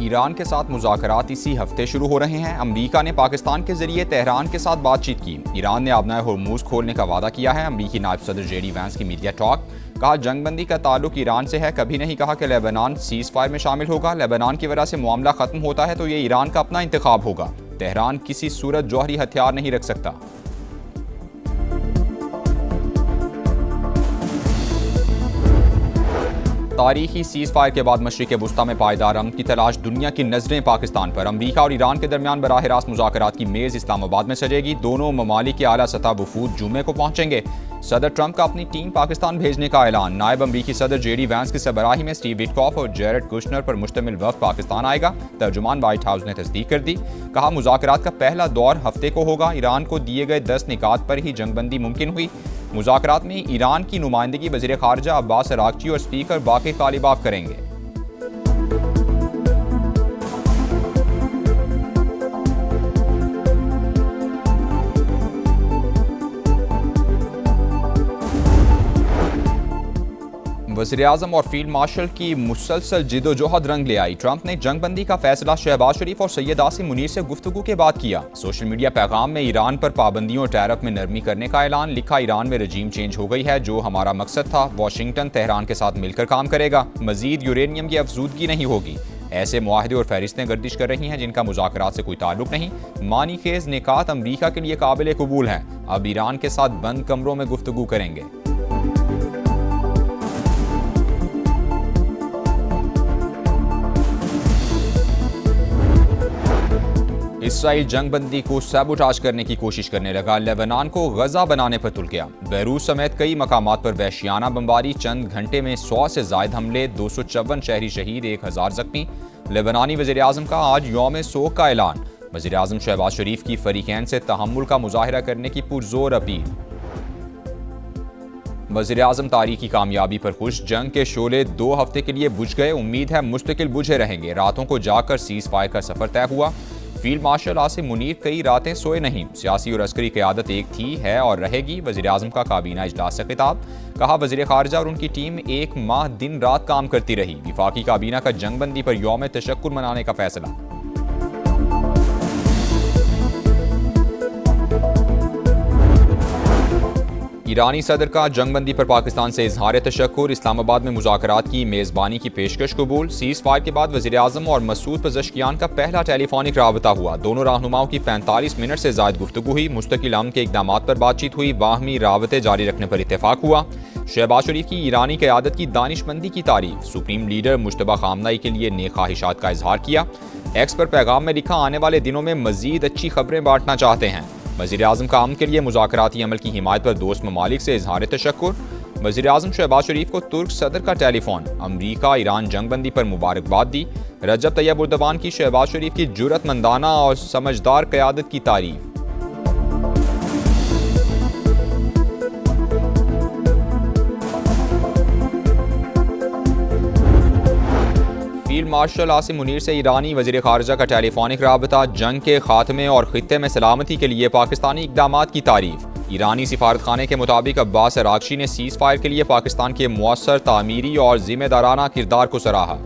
Iran के साथ मुज़ाकरात इसी हफ्ते शुरू हो रहे हैं। अमरीका ने पाकिस्तान के जरिए तेहरान के साथ बातचीत की। ईरान ने आबनाए होर्मुज़ खोलने का वादा किया है। अमरीकी नायब सदर जेडी वैंस की मीडिया टॉक, कहा जंगबंदी का ताल्लुक ईरान से है। कभी नहीं कहा कि लेबनान सीज़ फायर में शामिल होगा। लेबनान की वजह से मामला खत्म होता है तो ये ईरान का अपना इंतखाब होगा। तेहरान किसी सूरत जौहरी हथियार नहीं रख सकता। तारीखी सीज़ फायर के बाद मशरिक़ वुस्ता में पायदार अमन की तलाश। दुनिया की नजरें पाकिस्तान पर। अमरीका और ईरान के दरमियान बराह रास्त मुज़ाकरात की मेज़ इस्लामाबाद में सजेगी। दोनों ममालिक के आला सतह वफूद जुमे को पहुंचेंगे। सदर ट्रंप का अपनी टीम पाकिस्तान भेजने का ऐलान। नायब अमरीकी सदर जेडी वैंस की सरबराही में स्टीव विटकॉफ और जेरेड कुशनर पर मुश्तमिल वफ़द पाकिस्तान आएगा। तर्जुमान व्हाइट हाउस ने तस्दीक कर दी। कहा मुज़ाकरात का पहला दौर हफ्ते को होगा। ईरान को दिए गए 10 निकात पर ही जंगबंदी मुमकिन हुई। मुज़ाकरात में ईरान की नुमाइंदगी वज़ीर ख़ारजा अब्बास अराग़ची और स्पीकर बाक़िर कालिबाफ करेंगे। वज़ीर-ए-आज़म और फील्ड मार्शल की मुसलसल जिदोजहद रंग ले आई। ट्रंप ने जंगबंदी का फैसला शहबाज शरीफ और सैयद आसिम मुनीर से गुफ्तगू के बाद किया। सोशल मीडिया पैगाम में ईरान पर पाबंदियों और टैरिफ में नरमी करने का ऐलान। लिखा ईरान में रजीम चेंज हो गई है, जो हमारा मकसद था। वाशिंगटन तेहरान के साथ मिलकर काम करेगा। मजीद यूरेनियम की अफजूदगी नहीं होगी। ऐसे मुआहदे और फहरिस्तें गर्दिश कर रही हैं जिनका मुज़ाकरात से कोई ताल्लुक नहीं। मानी खेज निकात अमरीका के लिए काबिल कबूल हैं। अब ईरान के साथ बंद कमरों में गुफ्तगू करेंगे। इसराइल जंगबंदी को सबूटाज करने की कोशिश करने लगा। लेबनान को गजा बनाने पर तुल गया। बैरूत समेत कई मकामात पर वहशियाना बमबारी। चंद घंटे में 100 से जायद हमले। 254 शहरी शहीद, 1000 जख्मी। लेबनानी वज़ीर आज़म का आज यौम सोग का ऐलान। वज़ीर आज़म शहबाज शरीफ की फरीकैन से तहम्मुल का मुजाहिरा करने की पुरजोर अपील। वज़ीर आज़म तारीखी कामयाबी पर खुश। जंग के शोले 2 हफ्ते के लिए बुझ गए। उम्मीद है मुस्तकिल बुझे रहेंगे। रातों को जाकर सीज़ फायर का सफ़र तय हुआ। फील्ड मार्शल आसिम मुनीर कई रातें सोए नहीं। सियासी और अस्करी क़यादत एक थी, है और रहेगी। वज़ीर आज़म का काबीना इजलास से खिताब। कहा वज़ीर ख़ारजा और उनकी टीम 1 माह दिन रात काम करती रही। विफाकी काबीना का जंगबंदी पर यौम तशक्कुर मनाने का फैसला। ईरानी सदर का जंगबंदी पर पाकिस्तान से इजहार तशक्कुर। इस्लामाबाद में मुज़ाकरात की मेज़बानी की पेशकश कबूल। सीज़ फायर के बाद वज़ीर आज़म और मसूद पज़ेश्कियान का पहला टेलीफोनिक राबता हुआ। दोनों रहनुमाओं की 45 मिनट से ज़ायद गुफ्तगू हुई। मुस्तकिल अमन के इक़दामात पर बातचीत हुई। बाहमी राबते जारी रखने पर इत्तेफाक हुआ। शहबाज शरीफ की ईरानी क़यादत की दानिशमंदी की तारीफ। सुप्रीम लीडर मुश्तबा खामनाई के लिए नेक ख्वाहिशात का इजहार किया। एक्स पर पैगाम में लिखा आने वाले दिनों में मज़ीद अच्छी खबरें बांटना चाहते हैं। वज़ीर आज़म का अमन के लिए मुज़ाकराती अमल की हिमायत पर दोस्त ममालिक से इजहार तशक्कुर। वज़ीर आज़म शहबाज शरीफ को तुर्क सदर का टेलीफोन। अमरीका ईरान जंगबंदी पर मुबारकबाद दी। रजब तैयब उर्दवान की शहबाज शरीफ की जुर्रतमंदाना और समझदार क़यादत की तारीफ। फील्ड मार्शल आसिम मुनीर से ईरानी वज़ीर ख़ारजा का टेलीफोनिक राबता। जंग के खात्मे और ख़ित्ते में सलामती के लिए पाकिस्तानी इक़दामात की तारीफ। ईरानी सिफारत खाने के मुताबिक अब्बास अराग़ची ने सीज़ फायर के लिए पाकिस्तान के मुअस्सर तामीरी और ज़िम्मेदाराना किरदार को सराहा।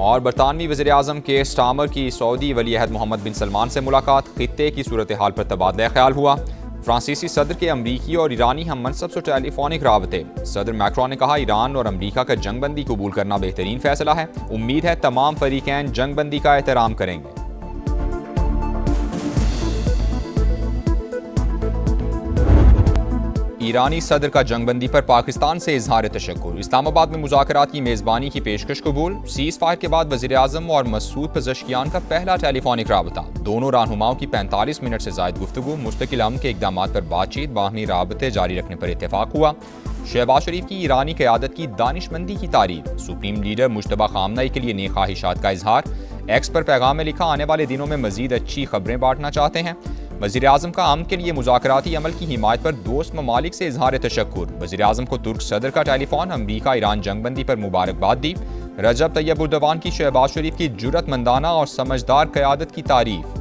और बरतानवी वज़ीर आज़म के स्टामर की सऊदी वली अहद मोहम्मद बिन सलमान से मुलाकात। खित्ते की सूरत हाल पर तबादला ख्याल हुआ। फ्रांसीसी सदर के अमरीकी और ईरानी हम मनसब से टेलीफोनिक राबते। सदर मैक्रोन ने कहा ईरान और अमरीका का जंगबंदी कबूल करना बेहतरीन फैसला है। उम्मीद है तमाम फरीकैन जंगबंदी का एहतराम करेंगे। ईरानी सदर का जंगबंदी पर पाकिस्तान से इजहार तशक्कुर। इस्लामाबाद में मुज़ाकरात की मेज़बानी की पेशकश कबूल। सीज़ फायर के बाद वज़ीर आज़म और मसूद पज़ेश्कियान का पहला टेलीफोनिक राबता। दोनों रहनुमाओं की 45 मिनट से ज़ायद गुफ्तगू। मुस्तकिल अमन के इक़दामात पर बातचीत। बाहमी राबते जारी रखने पर इत्तेफाक हुआ। शहबाज शरीफ की ईरानी क़यादत की दानिशमंदी की तारीफ। सुप्रीम लीडर मुश्तबा खामनाई के लिए नेक ख्वाहिशात का इजहार। एक्स पर पैगाम में लिखा आने वाले दिनों में मज़ीद अच्छी खबरें बांटना चाहते हैं। वज़ीर आज़म का अमन के लिए मुज़ाकराती अमल की हिमायत पर दोस्त ममालिक से इजहार तशक्कुर। वज़ीर आज़म को तुर्क सदर का टेलीफोन। अमरीका ईरान जंगबंदी पर मुबारकबाद दी। रजब तैयब उर्दवान की शहबाज शरीफ की जुर्रतमंदाना और समझदार क़यादत की तारीफ।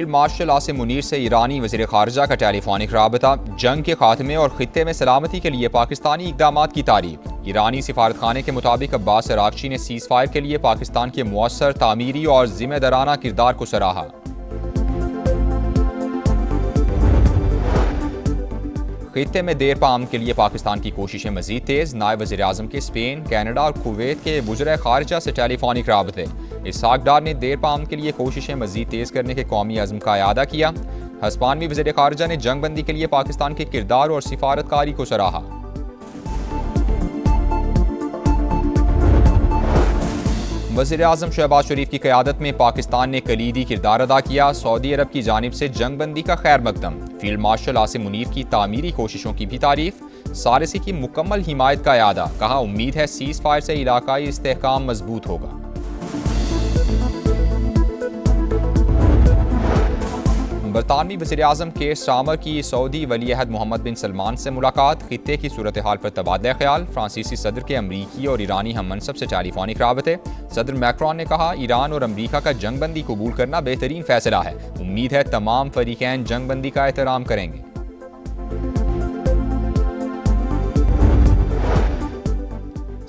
फील्ड मार्शल आसिम मुनीर से ईरानी वज़ीर ख़ारजा का टेलीफोनिक राबता, जंग के खात्मे और खित्ते में सलामती के लिए पाकिस्तानी इक़दामात की तारीफ। ईरानी सिफारतखाने के मुताबिक अब्बास अरागची ने सीज़ फायर के लिए पाकिस्तान के मुअस्सर तामीरी और जिम्मेदाराना किरदार को सराहा। खित्ते में देर पाम के लिए पाकिस्तान की कोशिशें मजीद तेज़। नायब वज़ीर आज़म के स्पेन, कैनेडा और कुवैत के वज़ीर ख़ारजा से टेलीफोनिक राबते। इसहाक डार ने देर पाम के लिए कोशिशें मजीद तेज़ करने के कौमी अज़्म का इआदा किया। हस्पानवी वज़ीर ख़ारजा ने जंग बंदी के लिए पाकिस्तान के किरदार और सिफारतकारी को सराहा। वज़ीर आज़म शहबाज शरीफ की क़यादत में पाकिस्तान ने कलीदी किरदार अदा किया। सऊदी अरब की जानिब से जंग बंदी का खैर मकदम। फील्ड मार्शल आसिम मुनीर की तामीरी कोशिशों की भी तारीफ। सारसी की मुकम्मल हिमायत का इआदा। कहा, उम्मीद है सीज़ फायर से इलाकाई इस्तेहकाम मजबूत होगा। बरतानवी वज़ीर आज़म के स्टामर की सऊदी वली अहद मोहम्मद बिन सलमान से मुलाकात। खित्ते की सूरत हाल पर तबादला ख्याल। फ्रांसीसी सदर के अमरीकी और ईरानी हम मनसब से टेलीफोनिक राबते। सदर मैक्रोन ने कहा, ईरान और अमरीका का जंग बंदी कबूल करना बेहतरीन फैसला है। उम्मीद है तमाम फरीकैन जंग बंदी का एहतराम करेंगे।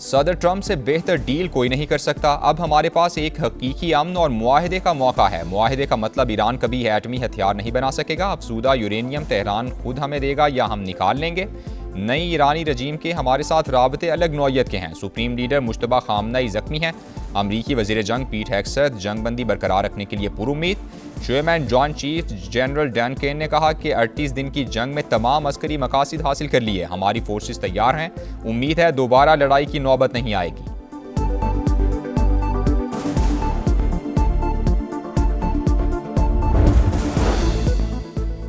सदर ट्रंप से बेहतर डील कोई नहीं कर सकता। अब हमारे पास एक हकीकी अमन और मुआहदे का मौका है। मुआहदे का मतलब ईरान कभी एटमी हथियार नहीं बना सकेगा। अफसूदा यूरेनियम तेहरान खुद हमें देगा या हम निकाल लेंगे। नई ईरानी रजीम के हमारे साथ राबते अलग नौयत के हैं। सुप्रीम लीडर मुश्तबा खामनई जख्मी हैं। अमरीकी वजीर जंग पीट हेग्सेथ जंग बंदी बरकरार रखने के लिए पुरुम्मीद। Chairman joint chief general Dan Caine ने कहा कि 38 दिन की जंग में तमाम अस्करी मकासद हासिल कर लिए। हमारी फोर्सेस तैयार हैं। उम्मीद है दोबारा लड़ाई की नौबत नहीं आएगी।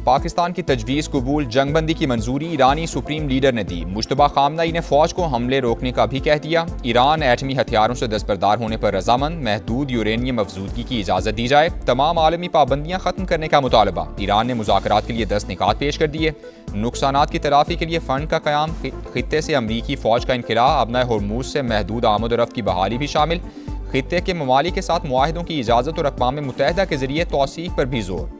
पाकिस्तान की तजवीज़ कबूल, जंग बंदी की मंजूरी ईरानी सुप्रीम लीडर ने दी। मुश्तबा खामनई ने फौज को हमले रोकने का भी कह दिया। ईरान एटमी हथियारों से दस्तबरदार होने पर रजामंद। महदूद यूरेनियम अफजूदगी की इजाज़त दी जाए। तमाम आलमी पाबंदियाँ खत्म करने का मुतालबा। ईरान ने मुज़ाकरात के लिए 10 निकात पेश कर दिए। नुकसानात की तलाफी के लिए फ़ंड का क़याम। खित्ते से अमरीकी फ़ौज का इनखला। अबना हुर्मुज़ से महदूद आमद रफ्त की बहाली भी शामिल। खित्ते के ममालिक के साथ मुआहिदों की इजाज़त और अक़वाम मुत्तहिदा के ज़रिए तौसीक़ पर भी जोर।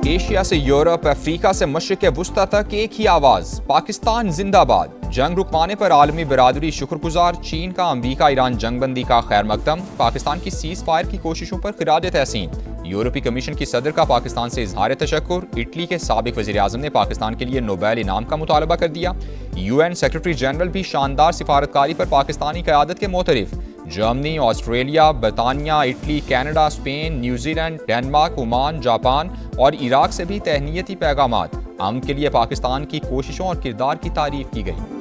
एशिया से यूरोप, अफ्रीका से मशरिक़ वुस्ता तक एक ही आवाज़, पाकिस्तान जिंदाबाद। जंग रुकवाने पर आलमी बरादरी शुक्रगुजार। चीन का अमरीका ईरान जंग बंदी का खैर मकदम। पाकिस्तान की सीज़ फायर की कोशिशों पर खिराज तहसीन। यूरोपीय कमीशन की सदर का पाकिस्तान से इजहार तशक्कुर। इटली के साबिक वज़ीर आज़म ने पाकिस्तान के लिए नोबेल इनाम का मुतालबा कर दिया। UN सेक्रेटरी जनरल भी शानदार सिफारतकारी पर पाकिस्तानी क़यादत के मोतरिफ। जर्मनी, ऑस्ट्रेलिया, बरतानिया, Italy, Canada, Spain, New Zealand, Denmark, Oman, Japan और इराक से भी तहनीती पैगामात। अमन के लिए पाकिस्तान की कोशिशों और किरदार की तारीफ की गई।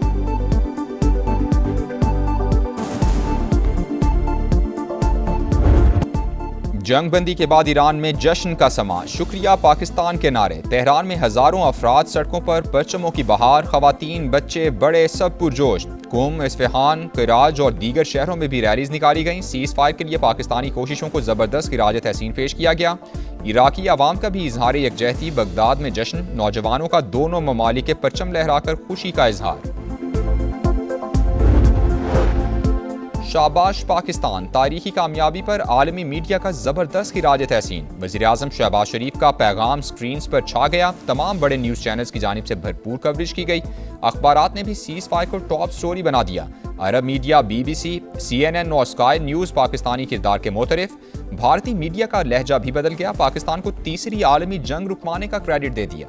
जंग बंदी के बाद ईरान में जश्न का समा। शुक्रिया पाकिस्तान के नारे। तेहरान में हजारों अफराद सड़कों पर परचमों की बहार। खवातीन, बच्चे, बड़े सब पुरजोश। कुम, इस्फहान, कराज और दीगर शहरों में भी रैलीज निकाली गईं। सीज़ फायर के लिए पाकिस्तानी कोशिशों को जबरदस्त खिराज तहसीन पेश किया गया। इराकी अवाम का भी इजहार यकजहती। बगदाद में जश्न। नौजवानों का दोनों ममालिक के परचम लहराकर खुशी का इजहार। शाबाश पाकिस्तान, तारीखी कामयाबी पर आलमी मीडिया का जबरदस्त खिराज तहसीन। वज़ीर आज़म शहबाज शरीफ का पैगाम स्क्रीन पर छा गया। तमाम बड़े न्यूज़ चैनल्स की जानिब से भरपूर कवरेज की गई। अखबारात ने भी सीज़ फायर को टॉप स्टोरी बना दिया। अरब मीडिया, BBC, CNN और स्काई न्यूज़ पाकिस्तानी किरदार के मोतरिफ। भारतीय मीडिया का लहजा भी बदल गया। पाकिस्तान को तीसरी आलमी जंग रुकवाने का क्रेडिट दे दिया।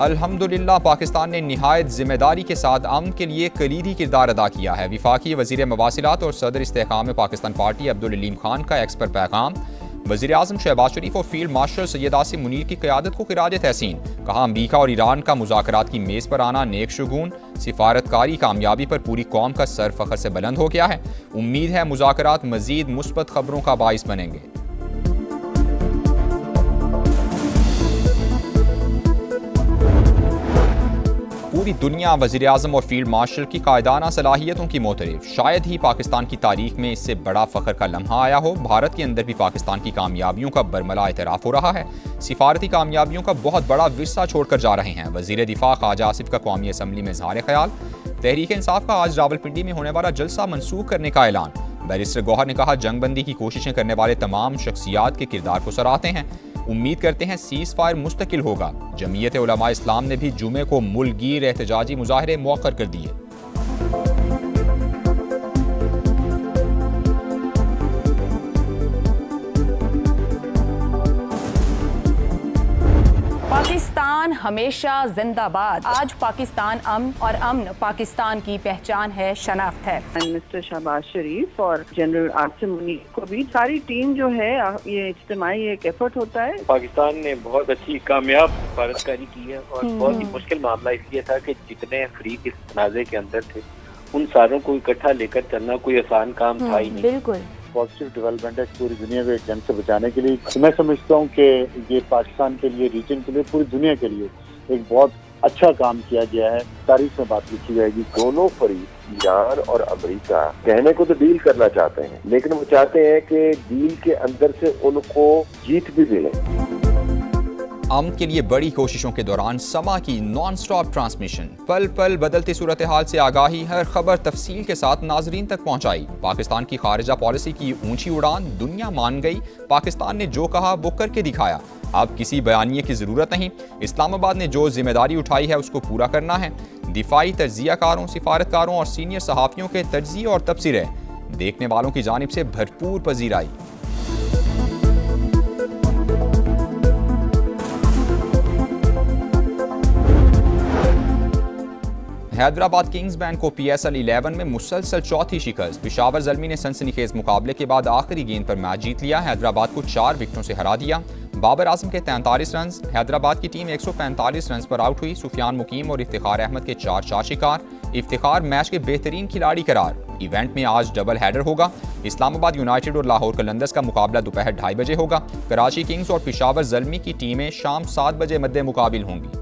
अल्हम्दुलिल्लाह, पाकिस्तान ने निहायत जिम्मेदारी के साथ अमन के लिए कलीदी किरदार अदा किया है। विफाकी वज़ीर मवासिलात और सदर इस्तेहकाम पाकिस्तान पार्टी अब्दुल अलीम खान का एक्स पर पैगाम। वज़ीर आज़म शहबाज शरीफ और फील्ड मार्शल सैयद आसिम मुनीर की क़यादत को खिराज तहसीन। कहा, अमरीका और ईरान का मुज़ाकरात की मेज़ पर आना नेक शुगून। सिफारतकारी कामयाबी पर पूरी कौम का सर फ़ख्र से बुलंद हो गया है। उम्मीद है मुज़ाकरात मज़ीद मुस्बत खबरों का बाइस बनेंगे। पूरी दुनिया वज़ीर-ए-आज़म और फील्ड मार्शल की कायदाना सलाहियतों की मोतरफ। शायद ही पाकिस्तान की तारीख में इससे बड़ा फ़ख्र का लम्हा आया हो। भारत के अंदर भी पाकिस्तान की कामयाबियों का बरमला एतराफ़ हो रहा है। सिफारती कामयाबियों का बहुत बड़ा विरसा छोड़कर जा रहे हैं। वज़ीर दिफा ख्वाजा आसिफ का कौमी असम्बली में इज़हार ख्याल। तहरीक इंसाफ का आज रावलपिंडी में होने वाला जलसा मनसूख करने का ऐलान। बैरिस्टर गौहर ने कहा, जंगबंदी की कोशिशें करने वाले तमाम शख्सियात के किरदार को सराहते हैं। उम्मीद करते हैं सीज़ फायर मुस्तकिल होगा। जमीयत उलमा इस्लाम ने भी जुमे को मुल्कगीर एहतजाजी मुजाहरे मौखर कर दिए। पाकिस्तान हमेशा जिंदाबाद। आज पाकिस्तान अमन और अमन पाकिस्तान की पहचान है, शनाख्त है। मिस्टर शहबाज शरीफ और जनरल आसिम मुनीर को भी सारी टीम जो है, ये इज्तिमाई एक एफर्ट होता है। पाकिस्तान ने बहुत अच्छी कामयाब भारतकारी की है और बहुत ही मुश्किल मामला इसलिए था कि जितने फरीक इस तनाज़े के अंदर थे उन सारों को इकट्ठा लेकर चलना कोई आसान काम था ही नहीं। बिल्कुल पॉजिटिव डेवलपमेंट है पूरी दुनिया को एक जंग से बचाने के लिए। तो मैं समझता हूँ कि ये पाकिस्तान के लिए, रीजन के लिए, पूरी दुनिया के लिए एक बहुत अच्छा काम किया गया है। तारीख में बात लिखी जाएगी। दोनों फरीक ईरान और अमेरिका कहने को तो डील करना चाहते हैं, लेकिन वो चाहते हैं कि डील के अंदर से उनको जीत भी मिले। अमन के लिए बड़ी कोशिशों के दौरान समा की नॉन स्टॉप ट्रांसमिशन। पल पल बदलती सूरत हाल से आगाही, हर खबर तफसील के साथ नाजरीन तक पहुंचाई। पाकिस्तान की खारिजा पॉलिसी की ऊंची उड़ान दुनिया मान गई। पाकिस्तान ने जो कहा वो करके दिखाया। अब किसी बयानिए की जरूरत नहीं। इस्लामाबाद ने जो जिम्मेदारी उठाई है उसको पूरा करना है। दिफाई तज्जियाकारों, सिफारतकारों और सीनियर सहाफ़ियों के तज्जिए और तबसरे देखने वालों की जानिब से भरपूर पजीराई। हैदराबाद किंग्स बैंक को PSL 11 में मुसलसल चौथी शिकस्त। पेशावर ज़ल्मी ने सनसनीखेज मुकाबले के बाद आखिरी गेंद पर मैच जीत लिया। हैदराबाद को 4 विकेटों से हरा दिया। बाबर आजम के 43 रन। हैदराबाद की टीम 145 रन पर आउट हुई। सुफियान मुकीम और इफ्तिखार अहमद के 4 शिकार। इफ्तिखार मैच के बेहतरीन खिलाड़ी करार। इवेंट में आज डबल हेडर होगा। इस्लामाबाद यूनाइटेड और लाहौर कलंदर्स का मुकाबला दोपहर 2:30 बजे होगा। कराची किंग्स और पेशावर ज़ल्मी की टीमें शाम 7 बजे मद्दे मुकाबिल होंगी।